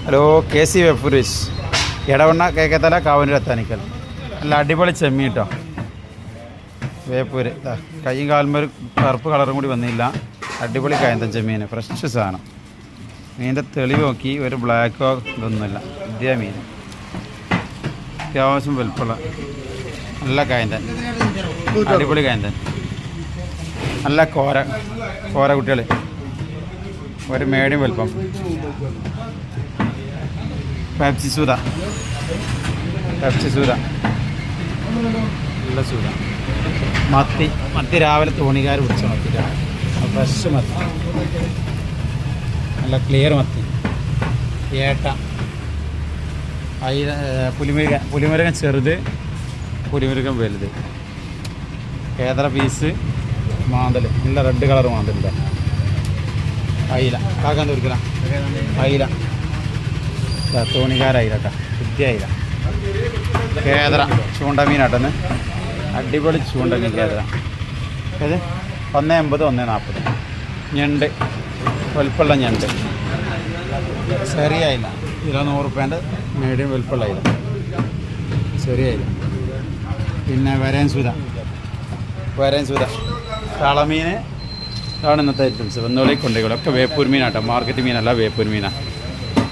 Hello K C വെഫുരീഷ് ഇടവണ്ണ കേക്കത്തല കാവനൂർ എത്താനിക്കൽ നല്ല അടിപൊളി ചെമ്മീൻ കേട്ടോ. വേപ്പൂര് കയ്യും കാൽമൊരു കറുപ്പ് കളറും കൂടി വന്നില്ല. അടിപൊളി കായന്തൻ ചെമ്മീൻ, ഫ്രഷ് സാധനം. മീനിൻ്റെ തെളിവ് നോക്കി ഒരു ബ്ലാക്കോ ഇതൊന്നുമില്ല, ഇതേ മീൻ അത്യാവശ്യം വലുപ്പമുള്ള നല്ല കായന്തൻ, അടിപൊളി കായന്തൻ. നല്ല കോര കുട്ടികൾ, ഒരു മേടിയം വലുപ്പം. പെപ്സി സൂത നല്ല സൂത. മത്തി രാവിലെ തോണിക്കാർ പിടിച്ച മത്തിട്ടാണ്, ഫ്രഷ് മത്തി, നല്ല ക്ലിയർ മത്തി. ഏട്ട, പുലിമുരുകൻ ചെറുത്, പുലിമുരുകൻ വലുത്. ഏതര പീസ് മാന്തൽ, നല്ല റെഡ് കളർ മാന്തലിൻ്റെ. അയില കാക്കാൻ തീർക്കില്ല, അയില തോണിക്കാരയില കേട്ടോ, വിദ്യ അയില. കേദറ ചൂണ്ടമീനാട്ടെന്ന്, അടിപൊളി ചൂണ്ടമീൻ കേദറ. ഇത് 1.80 1.40. ഞണ്ട്, വലുപ്പമുള്ള ഞണ്ട്. ചെറിയ അയില കിലോ 100 റുപ്യേൻ്റെ മീഡിയം വലുപ്പമുള്ള അയില, ചെറിയ അയില. പിന്നെ വരേൻ സൂത, കളമീൻ. ഇതാണ് ഇന്നത്തെ ഐറ്റംസ്. വന്നോളി കൊണ്ടുപോയി. ഒക്കെ വേപ്പൂർ മീനാട്ടോ, മാർക്കറ്റ് മീനല്ല, വേപ്പൂർ മീനാണ്.